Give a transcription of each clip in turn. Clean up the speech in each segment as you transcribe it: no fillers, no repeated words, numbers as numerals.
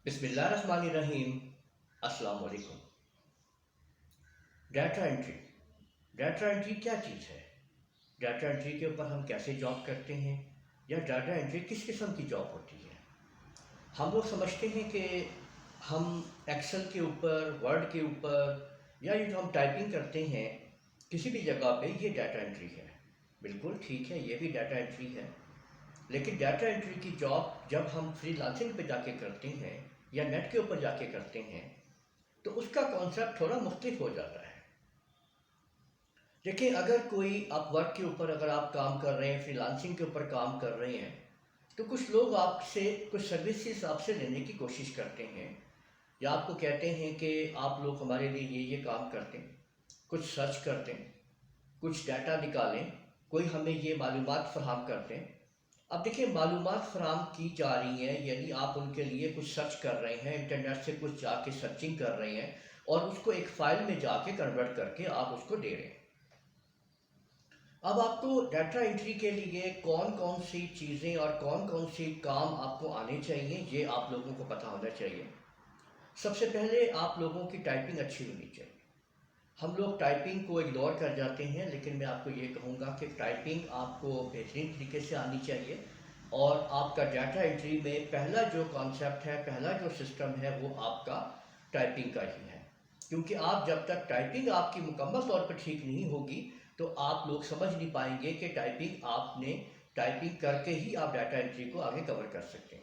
بسم اللہ الرحمن الرحیم۔ السلام علیکم۔ ڈیٹا انٹری ڈیٹا انٹری کیا چیز ہے؟ ڈیٹا انٹری کے اوپر ہم کیسے جاب کرتے ہیں، یا ڈیٹا انٹری کس قسم کی جاب ہوتی ہے؟ ہم لوگ سمجھتے ہیں کہ ہم ایکسل کے اوپر، ورڈ کے اوپر، یا یہ جو ہم ٹائپنگ کرتے ہیں کسی بھی جگہ پہ، یہ ڈیٹا انٹری ہے۔ بالکل ٹھیک ہے، یہ بھی ڈیٹا انٹری ہے، لیکن ڈیٹا انٹری کی جاب جب ہم فری لانسنگ پہ جا کے کرتے ہیں یا نیٹ کے اوپر جا کے کرتے ہیں تو اس کا کانسیپٹ تھوڑا مختلف ہو جاتا ہے۔ دیکھیں، اگر کوئی آپ ورک کے اوپر اگر آپ کام کر رہے ہیں، فری لانسنگ کے اوپر کام کر رہے ہیں، تو کچھ لوگ آپ سے کچھ سروسز آپ سے لینے کی کوشش کرتے ہیں، یا آپ کو کہتے ہیں کہ آپ لوگ ہمارے لیے یہ کام کرتے ہیں، کچھ سرچ کرتے ہیں، کچھ ڈیٹا نکالیں، کوئی ہمیں یہ معلومات فراہم کرتے ہیں۔ اب دیکھیں، معلومات فراہم کی جا رہی ہیں، یعنی آپ ان کے لیے کچھ سرچ کر رہے ہیں، انٹرنیٹ سے کچھ جا کے سرچنگ کر رہے ہیں، اور اس کو ایک فائل میں جا کے کنورٹ کر کے آپ اس کو دے رہے ہیں۔ اب آپ کو ڈیٹا انٹری کے لیے کون کون سی چیزیں اور کون کون سی کام آپ کو آنے چاہیے، یہ آپ لوگوں کو پتہ ہونا چاہیے۔ سب سے پہلے آپ لوگوں کی ٹائپنگ اچھی ہونی چاہیے۔ ہم لوگ ٹائپنگ کو اگنور کر جاتے ہیں، لیکن میں آپ کو یہ کہوں گا کہ ٹائپنگ آپ کو بہترین طریقے سے آنی چاہیے، اور آپ کا ڈیٹا انٹری میں پہلا جو کانسیپٹ ہے، پہلا جو سسٹم ہے، وہ آپ کا ٹائپنگ کا ہی ہے، کیونکہ آپ جب تک ٹائپنگ آپ کی مکمل طور پر ٹھیک نہیں ہوگی تو آپ لوگ سمجھ نہیں پائیں گے کہ ٹائپنگ آپ نے ٹائپنگ کر کے ہی آپ ڈیٹا انٹری کو آگے کور کر سکتے ہیں۔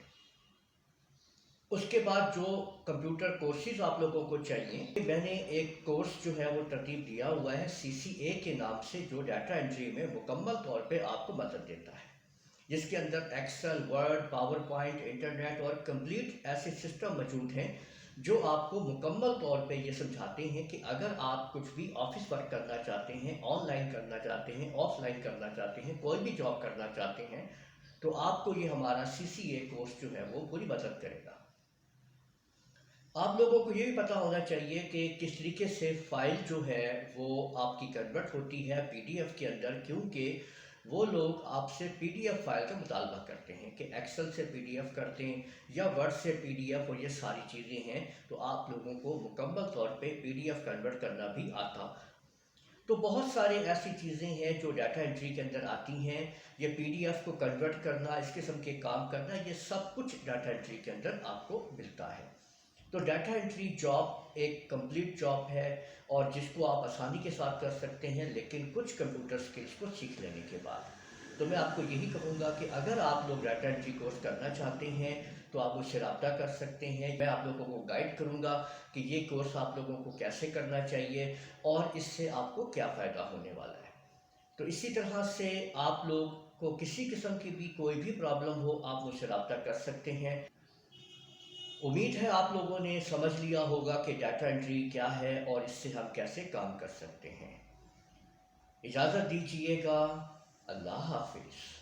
اس کے بعد جو کمپیوٹر کورسز آپ لوگوں کو چاہیے، میں نے ایک کورس جو ہے وہ ترتیب دیا ہوا ہے CCA کے نام سے، جو ڈیٹا انٹری میں مکمل طور پہ آپ کو مدد دیتا ہے، جس کے اندر Excel, Word, PowerPoint, internet اور کمپلیٹ ایسے سسٹم موجود ہیں جو آپ کو مکمل طور پہ یہ سمجھاتے ہیں کہ اگر آپ کچھ بھی آفس ورک کرنا چاہتے ہیں، آن لائن کرنا چاہتے ہیں، آف لائن کرنا چاہتے ہیں، کوئی بھی جاب کرنا چاہتے ہیں، تو آپ کو یہ ہمارا CCA کورس جو ہے وہ پوری مدد کرے گا۔ آپ لوگوں کو یہ بھی پتہ ہونا چاہیے کہ کس طریقے سے فائل جو ہے وہ آپ کی کنورٹ ہوتی ہے PDF کے اندر، کیونکہ وہ لوگ آپ سے PDF فائل کا مطالبہ کرتے ہیں کہ ایکسل سے PDF کرتے ہیں یا ورڈ سے PDF، اور یہ ساری چیزیں ہیں، تو آپ لوگوں کو مکمل طور پہ PDF کنورٹ کرنا بھی آتا۔ تو بہت سارے ایسی چیزیں ہیں جو ڈیٹا انٹری کے اندر آتی ہیں، یہ PDF کو کنورٹ کرنا، اس قسم کے کام کرنا، یہ سب کچھ ڈیٹا انٹری کے اندر آپ کو ملتا ہے۔ تو ڈیٹا انٹری جاب ایک کمپلیٹ جاب ہے، اور جس کو آپ آسانی کے ساتھ کر سکتے ہیں، لیکن کچھ کمپیوٹر سکلز کو سیکھ لینے کے بعد۔ تو میں آپ کو یہی کہوں گا کہ اگر آپ لوگ ڈیٹا انٹری کورس کرنا چاہتے ہیں تو آپ مجھ سے رابطہ کر سکتے ہیں۔ میں آپ لوگوں کو گائیڈ کروں گا کہ یہ کورس آپ لوگوں کو کیسے کرنا چاہیے اور اس سے آپ کو کیا فائدہ ہونے والا ہے۔ تو اسی طرح سے آپ لوگ کو کسی قسم کی بھی کوئی بھی پرابلم ہو، آپ مجھ سے رابطہ کر سکتے ہیں۔ امید ہے آپ لوگوں نے سمجھ لیا ہوگا کہ ڈیٹا انٹری کیا ہے اور اس سے ہم کیسے کام کر سکتے ہیں۔ اجازت دیجیے گا، اللہ حافظ۔